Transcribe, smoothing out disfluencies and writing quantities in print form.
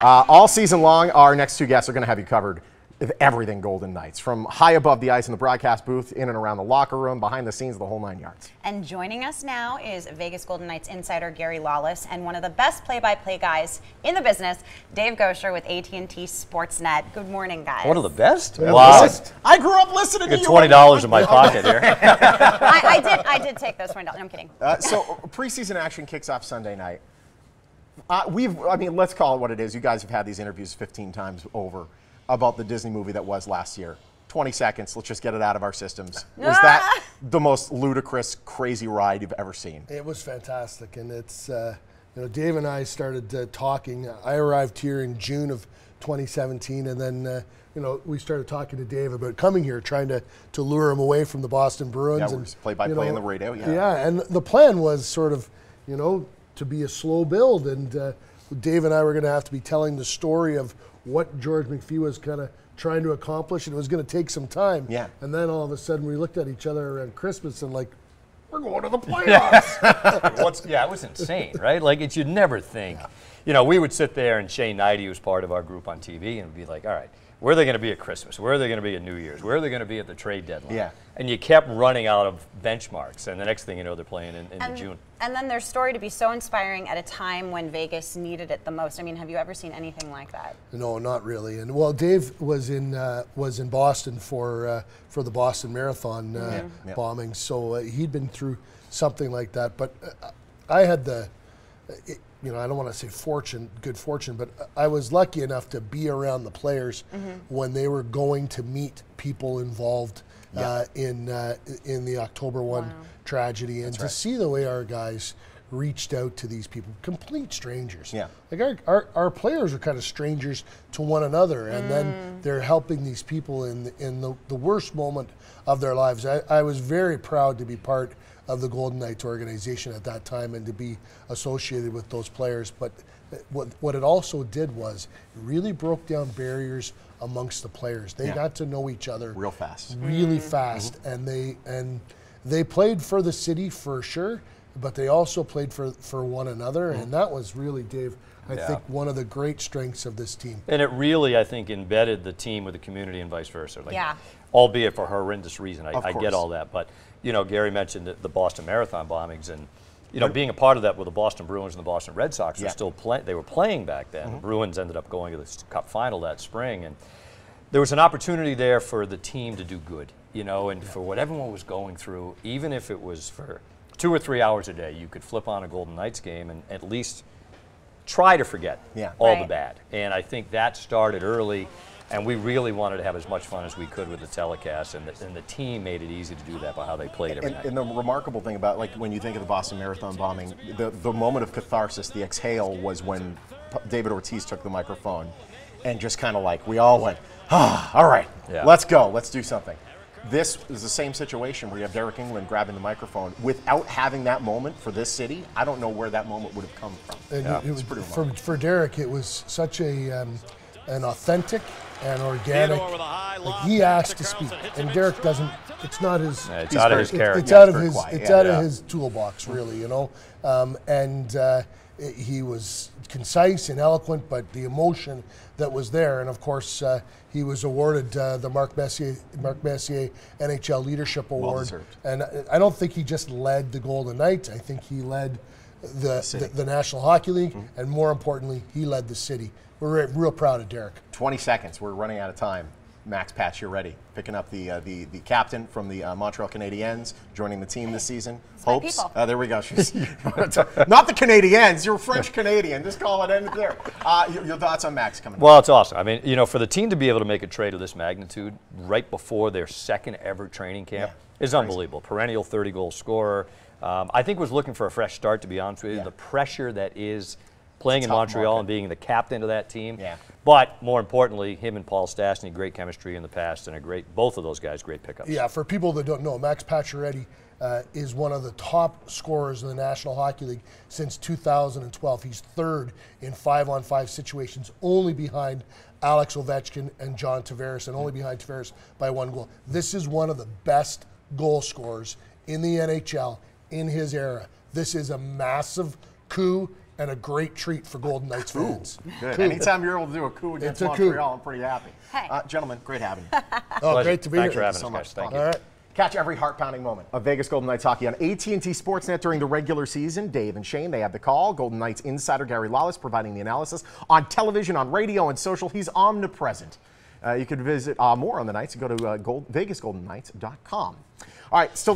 All season long, our next two guests are going to have you covered with everything Golden Knights, from high above the ice in the broadcast booth, in and around the locker room, behind the scenes, the whole 9 yards. And joining us now is Vegas Golden Knights insider Gary Lawless and one of the best play-by-play guys in the business, Dave Goucher with AT&T Sportsnet. Good morning, guys. One of the best? Wow. I grew up listening to you. $20 in my pocket here. I did take those $20. I'm kidding. So preseason action kicks off Sunday night. Let's call it what it is. You guys have had these interviews 15 times over about the Disney movie that was last year. 20 seconds, let's just get it out of our systems. Was that the most ludicrous, crazy ride you've ever seen? It was fantastic, and it's, Dave and I started talking. I arrived here in June of 2017, and then, we started talking to Dave about coming here, trying to lure him away from the Boston Bruins. Yeah, and play-by-play on the radio, Yeah, and the plan was sort of, to be a slow build, and Dave and I were going to have to be telling the story of what George McPhee was kind of trying to accomplish, and it was going to take some time. Yeah. And then all of a sudden we looked at each other around Christmas and like, we're going to the playoffs. It was insane, right? Like, you'd never think. We would sit there, and Shane Knighty was part of our group on TV, and be like, all right, where are they going to be at Christmas? Where are they going to be at New Year's? Where are they going to be at the trade deadline? Yeah. And you kept running out of benchmarks, and the next thing you know, they're playing in June. And then their story to be so inspiring at a time when Vegas needed it the most. I mean, have you ever seen anything like that? No, not really. And well, Dave was in Boston for the Boston Marathon bombing, so he'd been through something like that. But I had I don't want to say good fortune, but I was lucky enough to be around the players when they were going to meet people involved in the October 1 tragedy, and to see the way our guys reached out to these people, complete strangers. Yeah. Like our players are kind of strangers to one another, and then they're helping these people in the worst moment of their lives. I was very proud to be part of the Golden Knights organization at that time and to be associated with those players. But what it also did was it really broke down barriers amongst the players. They got to know each other real fast, really fast, and they played for the city for sure, but they also played for one another, and that was really, Dave, I think one of the great strengths of this team. And it really, I think, embedded the team with the community and vice versa. Albeit for a horrendous reason. I get all that, but Gary mentioned the Boston Marathon bombings, and being a part of that with the Boston Bruins and the Boston Red Sox were still they were playing back then. The Bruins ended up going to the Cup final that spring, and there was an opportunity there for the team to do good, and for what everyone was going through, even if it was for 2 or 3 hours a day, you could flip on a Golden Knights game and at least try to forget all the bad. And I think that started early. And we really wanted to have as much fun as we could with the telecast, and the team made it easy to do that by how they played every night. And the remarkable thing about, when you think of the Boston Marathon bombing, the moment of catharsis, the exhale, was when David Ortiz took the microphone and just kind of we all went, all right, let's go, let's do something. This is the same situation where you have Derek England grabbing the microphone. Without having that moment for this city, I don't know where that moment would have come from. And it was pretty for Derek, it was such an authentic and organic. He asked to speak, and Derek doesn't. It's not his. It's out of his character. It's out of his. It's out of his toolbox, really. He was concise and eloquent, but the emotion that was there, and of course, he was awarded the Marc Messier NHL Leadership Award. And I don't think he just led the Golden Knights. I think he led the National Hockey League, and more importantly, he led the city. We're real proud of Derek. 20 seconds. We're running out of time. Max Patch, you're ready. Picking up the captain from the Montreal Canadiens, joining the team this season. Hopes. There we go. She's not the Canadiens. You're French Canadian. Just call it in there. Your thoughts on Max coming? Well, it's awesome. I mean, for the team to be able to make a trade of this magnitude right before their second ever training camp is unbelievable. Perennial 30-goal scorer. I think was looking for a fresh start, to be honest with you. The pressure that is playing in Montreal and being the captain of that team. But more importantly, him and Paul Stastny, great chemistry in the past, and both of those guys, great pickups. Yeah, for people that don't know, Max Pacioretty is one of the top scorers in the National Hockey League since 2012. He's third in 5-on-5 situations, only behind Alex Ovechkin and John Tavares, and only behind Tavares by 1 goal. This is one of the best goal scorers in the NHL in his era. This is a massive coup and a great treat for Golden Knights fans. Good. Anytime you're able to do a coup against Montreal, I'm pretty happy. Hey. Gentlemen, great having you. Great to be here. Thanks for having us, so much. Thank you. All right. Catch every heart-pounding moment of Vegas Golden Knights hockey on AT&T Sportsnet during the regular season. Dave and Shane, they have the call. Golden Knights insider Gary Lawless providing the analysis. On television, on radio, and social, he's omnipresent. You can visit more on the Knights and go to VegasGoldenKnights.com. All right, still